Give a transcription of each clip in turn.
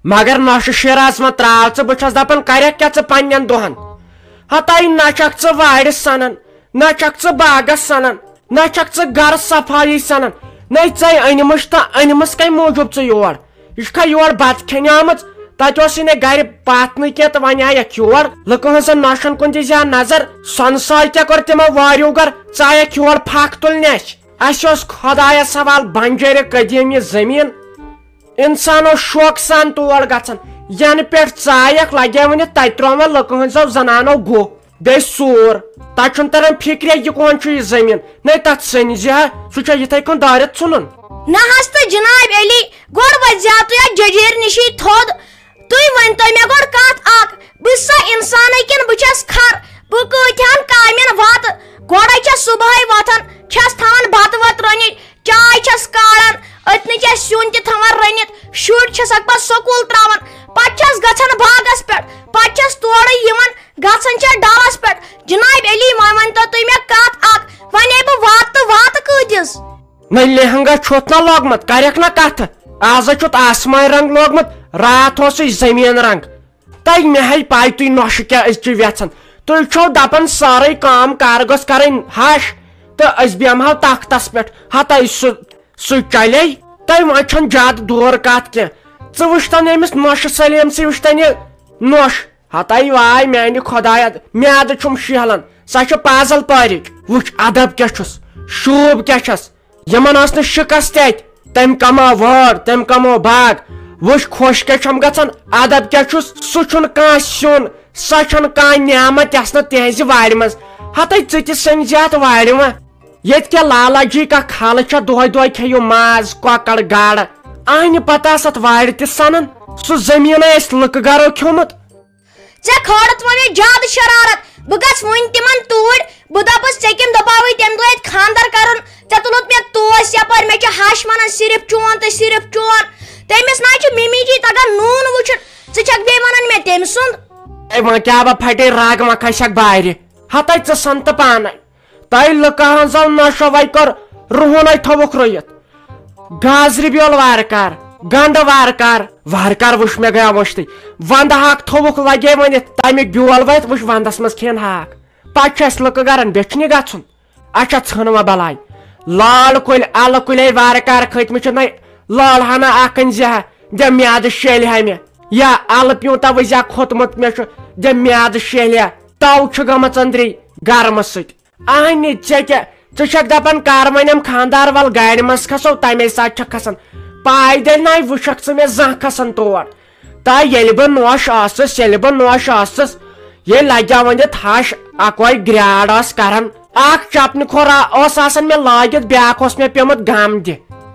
مگر نوش شراز ما تراو بچس دپان کرک کیا پنن دہن ہتائی نہ چھک وارِ سنان نہ چھک باغس سنان نہ چھک گر صفائی سنان نئی ژے انمچ تو انمس کم موجوب یور یہ یور بت کھین آمت تتہ گر پاتن کی تو ون آیک یور لکن ہن نوشن کن دیا نظر سنساے کیا کور تمو واریو گر ژایک یور پھکھ تلنے اس خدایس سوال بنجر قدیم یہ زمین انسانو شوق سان تور گھان ین پہ ژایک لگے ونت تت ترو لکن ہنزو زنانو گو بی سور تر تران فکر یہ کون یہ زمین نئی تت سنز سہ اتھے کن دارت ژھنن نہ تو جناب علی گوڑ وزیا تو ججیر نشی تھود تھی ونتو مے گوڑ کت اک بسا انسان کن بچس کھر بہ کتان کامن وات گوڑے چھس صبح وتھان چھس تھان بت وت رنت چائے چھس کاران اتنی چھس سیون تہ تھان رنت شر چھسک پہ سکول تراوان پتہ چھس گژھان باغس پہ پتہ چھس تورے یوان گژھان چھ ڈالس پہ جناب علی ونتو تھی مے کت اک ونے بہ وات تو وات کۭتِس نہ لہنگا چھوت نہ لوگمت کرک نہ کت آز چھت آسمان رنگ لوگمت رات زمین رنگ تھی مے ہے پائی تھی نوش کیا ویژان تھی چھو دپان سارے کام کار گوس کرن ہش تو اس بیمہو تختس پہ ہتا سہ چلے تھی وی چھن زیادہ دور کت کی وچتن امس نوش سلیم سی وچتن یہ نوش ہتا واے میانہ خدایا میاد چھم شہلان سہ پازل پارچ وچ ادب کیا چھس شوب کیا چھس یمن اس شکست تم کمو وٲر تم کمو باغ وچ خوش کیا چھم گژھان ادب کیا چھس سہ چھن کان سیون سہ چھن کان نعمت یس نہٕ تہنزِ وارِ منٛز ہتے ژٕ تہِ سمجھ اتھ وارِ وۄنۍ ییٚتہِ کیٛاہ لالا جی کا خالہ چھےٚ دۄہے دۄہے کھیٚیِو ماز کۄکر گاڈٕ آنہِ پتہٕ آس اتھ وارِ تہِ سنان سُہ زٔمیٖن ٲسۍ لُکہٕ گرو کھیوٚمُت ژےٚ کھٲرتھ وۄنۍ زیادٕ شرارت بہٕ گژھٕ وُنۍ تِمن توٗرۍ بہٕ دپس ژےٚ کٔمۍ دپاوٕے تمہِ دۄہ ییٚتہِ خانٛدر کرُن ژےٚ تُلُتھ مےٚ توس یپٲرۍ مےٚ چھِ ہش ونان صرف چون تہٕ صرف چون تٔمِس نہ چھُ ممی جی تگان نوٗن وٕچھُن ژٕ چھکھ بیٚیہِ ونان مےٚ تٔمۍ سُنٛد وۄنۍ کیٛاہ بہ پھٹے راگ وۄنۍ کھسکھ بارِ ہتے ژٕ سن تہٕ پانے تۄہہِ لُکہٕ ہنزو نشو وے کوٚر رُہُنے تھوُکھ رُیِتھ گازرِ بیول وارٕ کار گنڈٕ وارٕ کار وٕچھ مےٚ گٔیا وٕچھتٕے ونٛدٕ ہاکھ تھوُکھ لگے ؤنِتھ تمیُک بیول وٲتۍ وٕچھ ونٛدس منٛز کھٮ۪ن ہاکھ پتہٕ چھُ اسہِ لُکہٕ گرن بیچھنہِ گژھُن اچھا ژھٕن وۄنۍ بلاے لال کُلۍ الہٕ کُلے وارٕ کار کھٔتۍمٕتۍ چھِ نَے لال ہنا اکھ أنۍ زِ ہا دِ میادٕ شیلہِ ہا مےٚ یا الہٕ پیوٗنٛتہ وٕزیا کھوٚتمُت مےٚ چھُ دِ میادٕ شیلہِ تو چھُ گٔمٕژ أنٛدرٕے گرمہٕ سۭتۍ اہنہِ ژےٚ کیٛاہ ژٕ چھکھ دپان کر وۄنۍ خاندار ول گاڑِ منٛز کھسو تمے ساتہٕ چھکھ کھسان پایدٔلۍ نَے وٕچھکھ ژٕ مےٚ زانٛہہ کھسان تور تہٕ ییٚلہِ بہٕ نوش ٲسٕس ییٚلہِ لگیا ؤنِتھ ہش اکوے گرٛاڈ ٲس کران اکھ چپنہِ کھورا اوس آسان مےٚ لٲگِتھ بیاکھ اوس مےٚ پیومُت گم دِ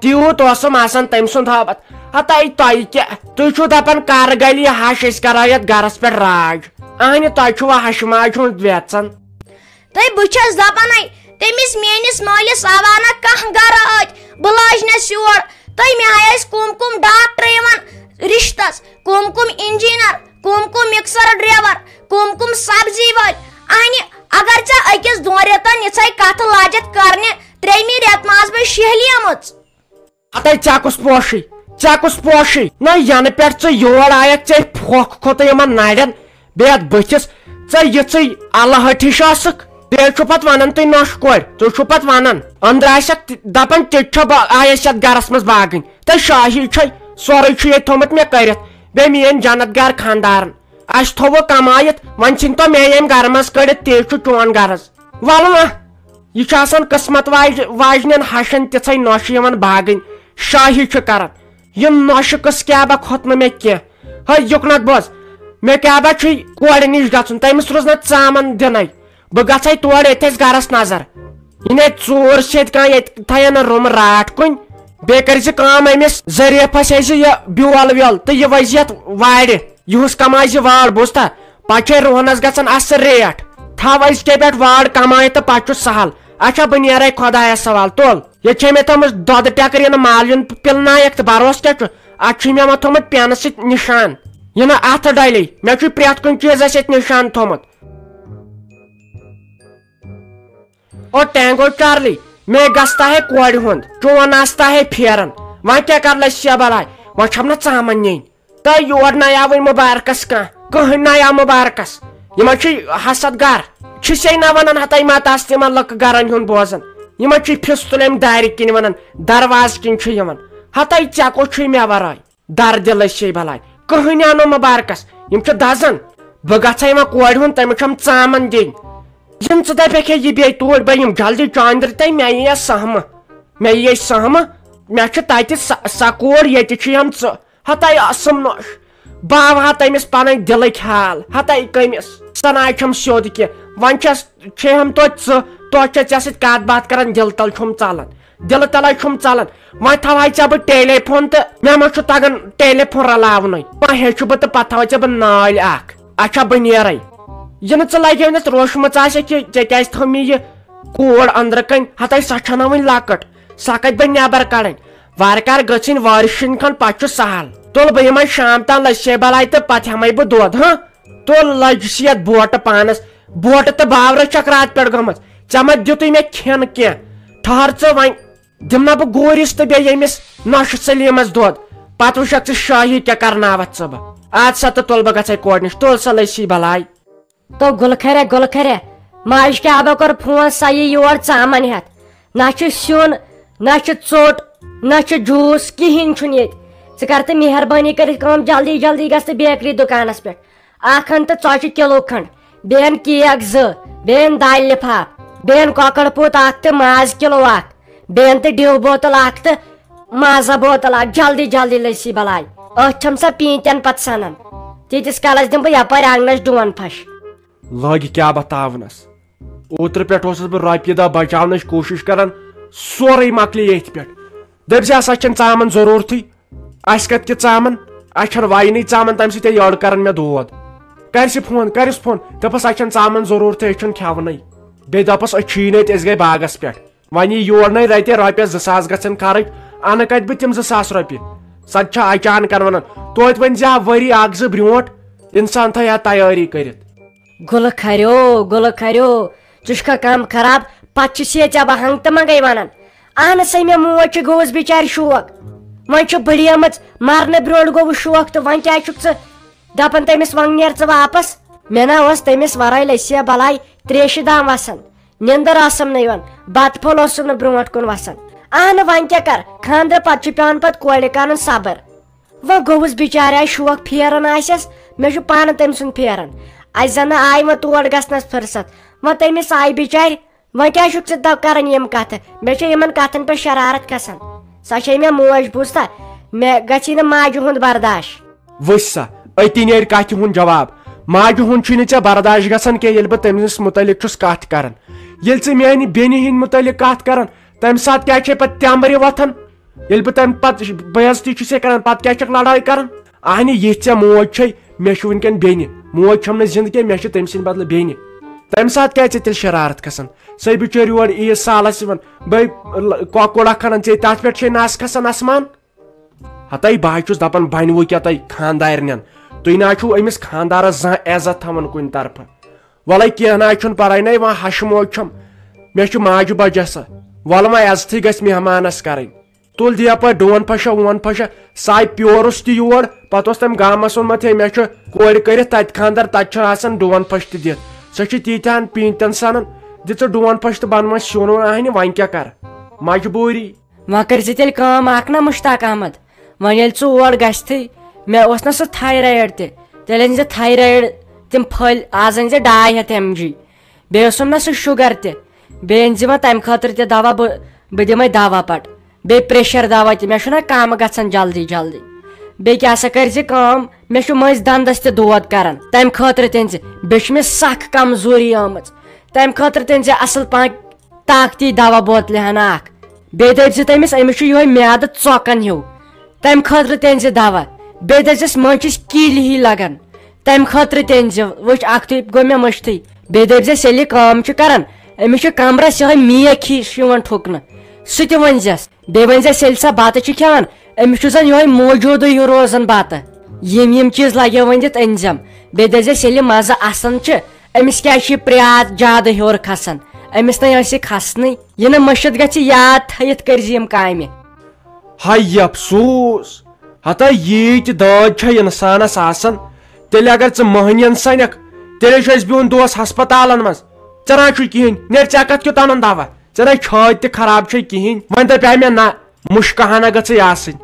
تیوٗت اوسُم آسان تٔمۍ سُنٛد حٲبت ہتے تۄہہِ کیٛاہ تُہۍ چھِو دپان کر گلہِ یہِ ہش أسۍ کرو یتھ گرس پٮ۪ٹھ راج اہنہِ تۄہہِ چھُوا ہشہِ ماجہِ ہُنٛد ویژان تہٕ بہٕ چھس دپانے تٔمِس میٲنِس مٲلِس آوانا کانٛہہ گرٕ ٲدۍ بہٕ لاجنس یور تہٕ مےٚ آیہِ ٲسۍ کُم ڈاکٹر یِوان رشتس کُم انجیٖنر کُم مکسر ڈرایور کُم سبزی وٲلۍ اہنہِ اگر ژےٚ أکِس دۄن رٮ۪تن یِژھے کتھٕ لاجتھ کرنہِ ترٛیٚیمہِ رٮ۪تہٕ ما آسہٕ بہٕ شہلیمٕژ ہتے ژےٚ کُس پوشی نہ ینہٕ پٮ۪ٹھ ژٕ یور آیکھ ژےٚ پھۄکھ کھوٚت یِمن نرٮ۪ن بیٚیہِ اتھ بٕتھِس ژےٚ یِژٕے الہٕ ہٹھ ہِش ٲسٕکھ بیٚیہِ چھُ پتہٕ ونان تُہۍ نۄش کورِ تُہۍ چھُو پتہٕ ونان أنٛدرٕ آسٮ۪کھ دپان تِتہِ چھِ آیس یتھ گرس منٛز باغٕنۍ تہٕ شاہی چھے سورُے چھُ ییٚتہِ تھوٚمُت مےٚ کٔرِتھ بیٚیہِ میٲنۍ جنت گر خاندارن اسہِ تھوٚوُکھ کمٲیِتھ وۄنۍ ژھٕنۍ تو مےٚ ییٚمہِ گرٕ منٛز کٔڑِتھ تی چھُ چون غرض ول وۄنۍ یہ چھُ آسان قٕسمت واجنٮ۪ن ہشن تِژھے نۄشہِ یِوان باغٕنۍ شاہی چھُ کران یِم نۄشہِ قٕصہٕ کیٛاہ با کھوٚت نہٕ مےٚ کینٛہہ ہے یُکنت بوز مےٚ کیٛاہ با چھُے کورِ نِش گژھُن تٔمِس روٗز نہٕ ژامن دِنٕے بہٕ گژھے تور ییٚتہِ اَسہِ گرس نظر یہِ نے ژوٗر چھِ ییٚتہِ کانٛہہ ییٚتہِ تھاین نہٕ روٗم راتھ کُنۍ بیٚیہِ کٔرۍ زِ کٲم أمِس ظریٖفس ہیٚیہِ زِ یہِ بیول ویول تہٕ یہِ ؤزِ یتھ وارِ یِہُس کمایہِ زِ وٲر بوٗزتھا پتہٕ چھے رُہنس گژھان اصل ریٹ تھاو أزکے پٮ۪ٹھ وٲر کمٲیِتھ تہٕ پتہٕ چھُ سہل اچھا بہٕ نیرے خۄدایس سوال تُل ییٚتہِ چھے مےٚ تھٲومٕژ دۄدٕ ٹٮ۪کٕر یِنہٕ مالوِن پِلنایکھ تہٕ بروس کیٛاہ چھُ اتھ چھُے مےٚ وۄنۍ تھوٚومُت پینہٕ سۭتۍ نِشان یِنہٕ اتھٕ ڈلے مےٚ چھُے پرٛٮ۪تھ کُنہِ چیٖزس ییٚتہِ نِشان تھوٚومُت او ٹینگو چارلی میں گژھتا ہے کورِ ہُنٛد چون آستا ہے پھیران وۄنۍ کیٛاہ کر لسیا بلاے وۄنۍ چھم نہ ژامن نِنۍ تو یور نیاوٕے مُبارکس کٕہٕنۍ نیاو مُبارکس یِمن چھِ حسد گر چھِسے نہ ونان ہتاے ماتاس تِمن لُکہٕ گرن ہُنٛد بوزان یِمن چھِ فِستُل امہِ دارِ کِنۍ ونان دروازٕ کِنۍ چھُ یِوان ہتاے ژےٚ کُس چھُے مےٚ ورٲے در دِل چھے بلاے کٕہٕنۍ آو نہٕ مُبارکس یِم چھِ دزان بہٕ گژھے وۄنۍ کورِ ہُنٛد تٔمِس چھم ژامن دِنۍ یِم ژٕ دپکھ ہے یہِ بیٚیہِ توٗرۍ بہٕ یِم جلدی چاندرِ تانۍ مےٚ یِیے سہمہٕ مےٚ چھِ تتہِ سۄ کوٗر ییٚتہِ چھِ یِم ژٕ ہتاے ٲسٕم نوٚش بہٕ ہاوہا تٔمِس پنٕنۍ دِلٕکۍ حال ہتاے کٔمِس سۄ ناے چھم سیوٚد کینٛہہ وۄنۍ چھے ہم توتہِ ژٕ چھےٚ ژےٚ سۭتۍ کتھ باتھ کران دِلہٕ تل چھُم ژلان دِلہٕ تلے چھُم ژلان وۄنۍ تھاوہاے ژےٚ بہٕ ٹیلی فون تہٕ مےٚ ما چھُ تگان ٹیلی فون رلاونُے وۄنۍ ہیٚچھِ بہٕ تہٕ پتہٕ تھاوے ژےٚ بہٕ نالۍ اکھ اچھا بہٕ نیرے یہِ نہٕ ژٕ لگیونَتھ روشمٕژ آسہِ کہِ ژےٚ کیازِ تھٲو مےٚ یہِ کوٗر أنٛدرٕ کَنۍ ہتاے سۄ چھنہ وٕنۍ لۄکٕٹ سۄ کتہِ بہٕ نٮ۪بر کڑٕنۍ وارٕ کار گٔژھِنۍ وٲرِشِنۍ کھنٛڈ پتہٕ چھُ سہل تُل بہٕ یِمے شام تام لٔسے بلاے تہٕ پتہٕ ہٮ۪مے بہٕ دۄد تُل لٔجسی یتھ بوٹہٕ پانس بوٹہٕ تہٕ باورٕ چھکھ راتہٕ پٮ۪ٹھ گٔمٕژ ژےٚ ما دِتُے مےٚ کھٮ۪ن کینٛہہ ٹھہر ژٕ وۄنۍ دِمنا بہٕ گوٗرِس تہٕ بیٚیہِ ییٚمِس نۄشہِ سلیٖمس دۄد پتہٕ وٕچھکھ ژٕ شٲہی کیٛاہ کرناوتھ ژٕ بہٕ اد سا تہٕ تُل بہٕ گژھے کورِ نِش تُل سا لٔسی بلاے تو گُلہٕ ماجہِ کیٛاہ کوٚر فون سۄ یی یور ژامن ہٮ۪تھ نہ چھُ سیُن نہ چھُ ژوٚٹ نہ چھُ جوٗس کِہینۍ چھُنہٕ ییٚتہِ ژٕ کر تہٕ مہربٲنی کٔرِتھ کٲم جلدی جلدی گژھ تہٕ بیکری دُکانس پٮ۪ٹھ اکھ ان تہٕ ژۄچہِ کِلوٗ کھنٛڈ بیٚیہِ کیک 2 بیٚیہِ دالہِ لِفاف بیٚیہِ کۄکر پوٗت اکھ تہٕ ماز کِلوٗ اکھ بیٚیہِ تہٕ ڈِو بوتل اکھ تہٕ مازا بوتل اکھ جلدی جلدی لٔسی بلاے أتھۍ چھم سۄ پیٖنتٮ۪ن پتہٕ سنان تیٖتِس کالس دِمہٕ بہٕ یپٲرۍ آنگنس ڈوٗن پھش لٲگۍ کیٛاہ بتاونس اوترٕ پٮ۪ٹھ اوسُس بہٕ رۄپیہِ دہ بچاونٕچ کوٗشش کران سورُے مۄکلہِ ییٚتھۍ پٮ۪ٹھ دٔپۍ ہسا چھنہٕ ژامن ضروٗرتھٕے اسہِ کتہِ کہِ ژامن اسہِ چھنہٕ وینٕے ژامن تمہِ سۭتۍ یٔڑ کران مےٚ دود کرس فون دپس اسہِ چھنہٕ ژامن ضروٗرتھٕے أسۍ چھِنہٕ کھٮ۪ونٕے بیٚیہِ دپس أسۍ چھِی نہٕ أسۍ گٔے باغس پٮ۪ٹھ وۄنۍ یی یور نے رتہِ رۄپیس 2000 گژھن خرٕچ انہٕ کتہِ بہٕ تِم 2000 رۄپیہِ سۄ تہِ چھِ اچانک ونان توتہِ ؤنۍ زِ ہا ؤری 1-2 برونٛٹھ انسان تھایہِ ہا تیٲری کٔرِتھ گُلہٕ کھریو ژٕ چھُکھا کم خراب پتہٕ چھِ سے ژےٚ بہٕ ہنٛگ تہٕ منٛگے ونان اہن سا مےٚ موج چھِ گوٚوُس بِچارِ شوق وۄنۍ چھُ بٔڑیمٕژ مرنہٕ برونٛٹھ گوٚوُس شوق تہٕ وۄنۍ کیٛازِ چھُکھ ژٕ دپان تٔمِس وۄنۍ نیر ژٕ واپس مےٚ نا اوس تٔمِس ورٲے لٔسیا بلاے تریشہِ دام وسان نِندٕر ٲسٕم نہٕ یِوان بتہٕ پھوٚل اوسُم نہٕ برونٛٹھ کُن وسان اہن وۄنۍ کیٛاہ کر خانٛدرٕ پتہٕ چھُ پیٚوان پتہٕ کورِ کرُن صبر وۄنۍ گوٚوُس بِچارِ شوق پھیران آسٮ۪س مےٚ چھُ پانہٕ تٔمۍ سُنٛد پھیران اسہِ زن آیہِ وۄنۍ تور گژھنس فرست وۄنۍ تٔمِس آیہِ بِچارِ وۄنۍ کیٛازِ چھُکھ ژٕ کران یِم کتھٕ مےٚ چھِ یِمن کتھن پٮ۪ٹھ شرارت کھسان سۄ چھے مےٚ موج بوٗزتھا مےٚ گژھی نہٕ ماجہِ ہُنٛد برداش وٕچھ سا أتی نیرِ کتھِ ہُنٛد جواب ماجہِ ہُنٛد چھُے نہٕ ژےٚ برداش گژھان کینٛہہ ییٚلہِ بہٕ تٔمِس مُتعلق چھُس کتھ کران ییٚلہِ ژٕ میانہِ بیٚنہِ ہِنٛدۍ مُتعلق کتھ کران تمہِ ساتہٕ کیٛاہ چھے پتہٕ تٮ۪مبرِ وۄتھان ییٚلہِ بہٕ تمہِ پتہٕ بے عزتی چھُسے کران پتہٕ کیٛاہ چھکھ لڑٲے کران اہنہِ یِتھ ژےٚ موج چھے مےٚ چھُ وٕنکیٚن بیٚنہِ موج چھم نہٕ زنٛدٕ کینٛہہ مےٚ چھِ تٔمۍ سٕنٛدِ بدلہٕ بیٚنہِ تمہِ ساتہٕ کیٛازِ ژےٚ تیٚلہِ شرارت کھسان سۄے بِچٲرۍ یور عیٖز سالس یِوان بیٚیہِ کۄکُر اکھ انان ژےٚ تتھ پٮ۪ٹھ چھے نس کھسان اسمان ہتاے بہٕ حظ چھُس دپان بنوٕ کیٛاہ تۄہہِ خاندارنٮ۪ن تُہۍ نہ چھُو أمِس خاندارس زانٛہہ عزت تھاوان کُنہِ طرفہٕ وَلے کینٛہہ نہ چھُنہٕ پرواے وۄنۍ ہشہِ موج چھم مےٚ چھُ ماجہِ بجہ سا وَلہٕ وۄنۍ عزتھٕے گژھِ مہمانس کرٕنۍ تُل دِ یپٲرۍ ڈوٗن پھشا وون پھشا سُہ آیہِ پیورُس تہِ یور پتہٕ اوس تٔمۍ گامس ووٚنمُت ہے مےٚ چھُ کورِ کٔرِتھ تتہِ خاندر تتہِ چھُ آسان ڈوٗن پھش تہِ دِتھ سۄ چھِ تیٖتہن پیٖنتٮ۪ن سنان دِ ژٕ ڈوٗن پھش تہٕ بنوٕ سیُن وُن اہنہِ وۄنۍ کیٛاہ کر مجبوٗری وۄنۍ کٔرۍ زِ تیٚلہِ کٲم اکھ نا مُشتاق احمد وۄنۍ ییٚلہِ ژٕ اور گژھتھٕے مےٚ اوس نا سُہ تھایرایڈ تہِ تیٚلہِ أنۍ زِ تھایرایڈ تِم پھٔلۍ آز أنۍ زِ 200 mg بیٚیہِ اوسُم نا سُہ شُگر تہِ بیٚیہِ أنۍ زِ وۄنۍ تمہِ خٲطرٕ تہِ دوا بہٕ دِمے دوا پٹ بیٚیہِ پریشر دوا تہِ مےٚ چھُنہ کم گژھان جلدی جلدی بیٚیہِ کیٛاہ سا کٔرۍ زِ کٲم مےٚ چھُ مٔنٛزۍ دنٛدس تہِ دود کران تمہِ خٲطرٕ تہِ أنۍ زِ بیٚیہِ چھِ مےٚ سخ کمزوری آمٕژ تمہِ خٲطرٕ تہِ أنۍ زِ اصل پہن طاقتی دوا بوتلہِ ہنا اکھ بیٚیہِ دٔپۍ زِ تٔمِس أمِس چھُ یِہوے میادٕ ژۄکان ہیوٗ تمہِ خٲطرٕ تہِ أنۍ زِ دوا بیٚیہِ دٔپۍزٮ۪س منٛزٕ چھِس کیٖلۍ ہی لگان تمہِ خٲطرٕ تہِ أنۍ زِ وٕچھ اکھتُے گوٚو مےٚ مٔشتھٕے بیٚیہِ دٔپۍزٮ۪س ییٚلہِ یہِ کٲم چھُ کران أمِس چھُ کمرس یِہوے میکھ ہِش یِوان ٹھُکنہٕ سُہ تہِ ؤنۍزٮ۪س بیٚیہِ ؤنۍزٮ۪س ییٚلہِ سۄ بتہٕ چھِ کھٮ۪وان أمِس چھُ زن یِہوے موجوٗدٕے ہیوٗ روزان بتہٕ یِم چیٖز لگیو ؤنِتھ أنزٮ۪م بیٚیہِ دٔپۍزٮ۪س ییٚلہِ مزٕ آسان چھِ أمِس کیٛازِ چھُ پرٛیاد زیادٕ ہیوٚر کھسان أمِس نَے ٲسۍ یہِ کھسنٕے یہِ نہٕ مٔشِد گژھِ یاد تھٲیِتھ کٔرۍ زِ یِم کامہِ ہاے افسوٗس ہتا ییت داد چھ انسانس آسان تیل اگر ژٕ مہنین سنک تیل چھ بہن دۄہس ہسپتالن مز ژےٚ ران چھُے کہین نیر ژےٚ کتھ کیُتھ انُن دوا ژےٚ نَے چھٲتۍ تہِ خراب چھے کہین وۄنۍ دپے مےٚ نہ مُشکہٕ ہنا گژھے آسٕنۍ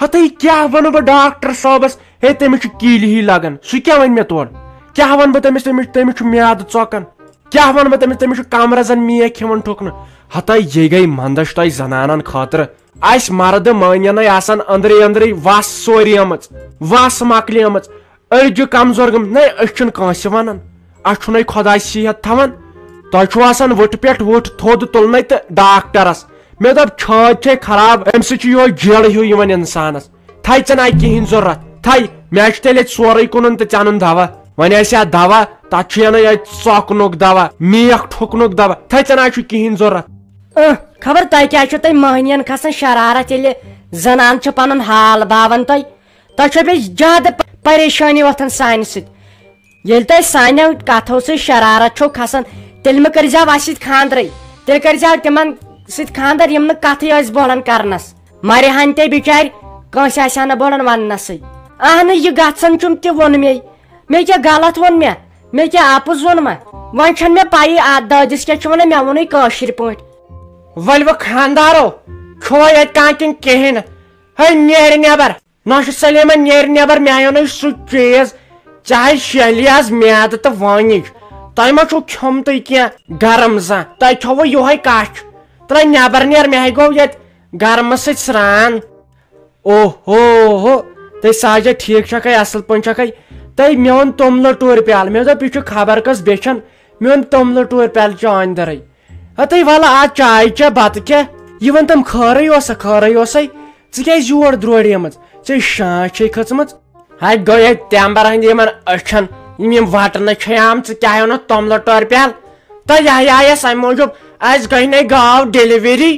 ہتا یہ کیا ونہٕ بہٕ ڈاکٹر صٲبس ہے تٔمِس چھُ کیٖلۍ ہی لگان سُہ کیٛاہ ونہِ مےٚ تورٕ کیٛاہ ونہٕ بہٕ تٔمِس چھُ میادٕ ژۄکان کیٛاہ ونہٕ بہٕ تٔمِس چھُ کمرٕ زن میکھ یِوان ٹھُکنہٕ ہتا یہ گٔے منٛدچھ تۄہہِ زنانن خٲطرٕ اسہِ مردٕ مٲنینے آسان أنٛدرٕے أنٛدرٕے وس سوریمٕژ وس مۄکلیمٕژ أڑجہِ کمزور گٔمٕتۍ نَے أسۍ چھِنہٕ کٲنٛسہِ ونان اسہِ چھُنَے خۄداے صحت تھاوان تۄہہِ چھُو آسان وٕٹھٕ پٮ۪ٹھ وٕٹھ تھوٚد تُلنَے تہٕ ڈاکٹرس مےٚ دوٚپ چھٲتۍ چھے خراب امہِ سۭتۍ چھُ یِہوے جیڑٕ ہیوٗ یِوان انسانس تھے ژےٚ نَے کِہیٖنۍ ضروٗرت تھے مےٚ چھُ تیٚلہِ ییٚتہِ سورُے کٕنُن تہٕ ژےٚ اَنُن دوا وۄنۍ آسہِ اتھ دوا تتھ چھُ انان ییٚتہِ ژۄکنُک دوا میکھ ٹھُکنُک دوا تھے ژےٚ نَے چھُ کِہیٖنۍ ضروٗرت خبر تۄہہِ کیٛاہ چھُ تۄہہِ مٔہنِین کھسان شرارت ییٚلہِ زنان چھِ پنُن حال باوان تۄہہِ چھو بیٚیہِ زیادٕ پریشٲنی وۄتھان سانہِ سۭتۍ ییٚلہِ تۄہہِ سانیو کتھو سۭتۍ شرارت چھو کھسان تیٚلہِ مہٕ کٔرۍزیو اسہِ سۭتۍ خانٛدرٕے تیٚلہِ کٔرۍزیو تِمن سۭتۍ خانٛدر یِم نہٕ کتھٕے ٲسۍ بولان کرنس مرِہن تے بِچارِ کٲنٛسہِ آسہِ ہا نہٕ بولان وننسٕے اہنہٕ یہِ گژھان چھُم تہِ ووٚن مےٚ کیٛاہ غلط ووٚن مےٚ کیٛاہ اپُز ووٚن ما وۄنۍ چھنہٕ مےٚ پیی اتھ دٲدِس کیٛاہ چھِ ونان مےٚ ووٚنُے کٲشِر پٲٹھۍ ولہِ وۄنۍ خاندارو چھُوا ییٚتہِ کانٛہہ کِنہٕ کِہیٖنۍ نہٕ ہے نیرِ نیبر نۄشہِ سلیمن نیرِ نیبر مےٚ اَنیو نہٕ سُہ چیٖز چاہے شیلی آز میادٕ تہٕ وٲنِج تۄہہِ ما چھُو کھیوٚمتٕے کینٛہہ گرم زانٛہہ تۄہہِ کھیوٚوُ یِہوے کچھ ترٛٲے نیبر نیر مےٚ ہے گوٚو ییٚتہِ گرمہٕ سۭتۍ سران او ہو تُہۍ ساجا ٹھیٖک چھکھے اصل پٲٹھۍ چھکھے تۄہہِ مےٚ اوٚن توٚملہٕ ٹوٗرِ پیالہٕ مےٚ دوٚپ یہِ چھُ خبر کٔژ بیچھان مےٚ اوٚن توٚملہٕ ٹوٗرِ پیالہٕ چٲنۍ دٔرٕے تُہۍ وَلہٕ آز چاے چےٚ بتہٕ کیٛاہ یہِ ون تِم خٲرٕے اوسے ژٕ کیٛازِ یور درٛوڑیمٕژ ژےٚ شانٛش چھے کھٔژمٕژ ہے گوٚو ییٚتہِ تٮ۪مبر ہٕنٛدۍ یِمن أچھن یِم وٹنہٕ چھے آمژٕ کیٛاہ اوٚنُتھ توٚملہٕ ٹوٗرِ پیالہٕ تہٕ یہِ آیس امہِ موٗجوٗب اسہِ گٔے نَے گاو ڈیلؤری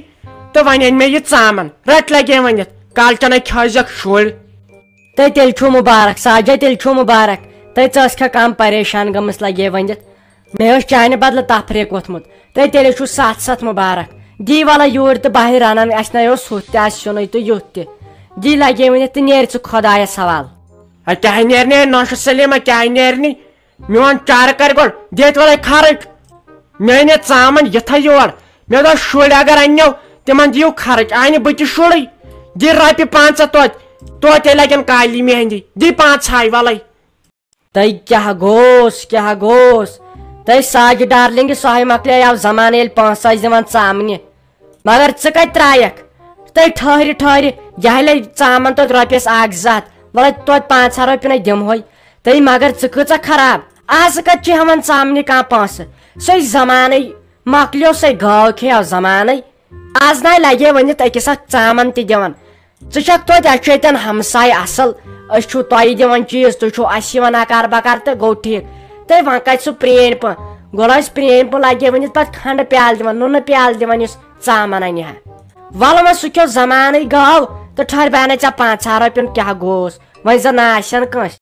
تہٕ وۄنۍ أنۍ مےٚ یہِ ژامن رٹ لگے ؤنِتھ کالچنَے کھٲزیکھ شُرۍ تۄہہِ تیٚلہِ چھُو مُبارک ساجا تیٚلہِ چھُو مُبارک تۄہہِ ژٕ ٲسکھا کم پریشان گٔمٕژ لگے ؤنِتھ مےٚ اوس چانہِ بدلہٕ تفریٖق ووٚتھمُت تۄہہِ تیٚلہِ چھُو سَتھ مُبارک دی وَلہ یوٗرۍ تہٕ بہہِ رنان اسہِ نَے اوس ہُتھ تہِ آسہِ سیُنٕے تہٕ یُتھ تہِ دی لگے ؤنِتھ تہٕ نیرِ ژٕ خۄدایس حوالہٕ کیٛاہ نیرنہِ نۄشہِ سلیما کیٛاہ نیرنہِ میون چارٕ کرِ گۄڈٕ دِتھ وَلے خرٕچ مےٚ أنہِ ژامن یِتھے یور مےٚ دوٚپ شُرۍ اگر اننیو تِمن دِیِو خرٕچ آیہِ نہٕ بہٕ تہِ شُرٕے دِ رۄپیہِ 500 توتہِ لگن کالی مہندی دی 5 وَلے تۄہہِ کیٛاہ گوٚس تۄہہِ ساجہِ ڈارلِنٛگہِ سۄے مۄکلیو زمانہٕ ییٚلہِ پونٛسہٕ ٲسۍ دِوان ژامنہِ مگر ژٕ کتہِ ترٛایکھ تۄہہِ ٹھہرِ یہِ لے ژامن توتہِ رۄپیس 1-2 وَلے توتہِ 5 رۄپیہِ دِمہوے تۄہہِ مگر ژٕ کۭژاہ خراب آز کتہِ چھِ ہٮ۪وان ژامنہِ کانٛہہ پونٛسہٕ سُے زمانَے مۄکلیو سُے گٲو کھیٚیو زمانَے آز نَے لگے ؤنِتھ أکِس اکھ ژامن تہِ دِوان ژٕ چھکھ توتہِ اَسہِ چھُ ییٚتٮ۪ن ہمساے اصل أسۍ چھُو تۄہہِ دِوان چیٖز تُہۍ چھُو اَسہِ یِوان اکار بکار تہٕ گوٚو ٹھیٖک تہٕ وۄنۍ کتہِ سُہ پرٛٲنۍ پٲ گۄڈٕ ٲسۍ پرٛٲنۍ پٲ لگے ؤنِتھ پتہٕ کھنڈٕ پیالہٕ دِوان نُنہٕ پیالہٕ دِوان یُس ژامن انہِ ہا وَلہٕ وۄنۍ سُہ کھیوٚو زمانٕے گاو تہٕ ٹھہر بہٕ اَنے ژےٚ 5 رۄپین کیٛاہ گوٚوس وۄنۍ زن نہٕ آسن کٲنٛسہِ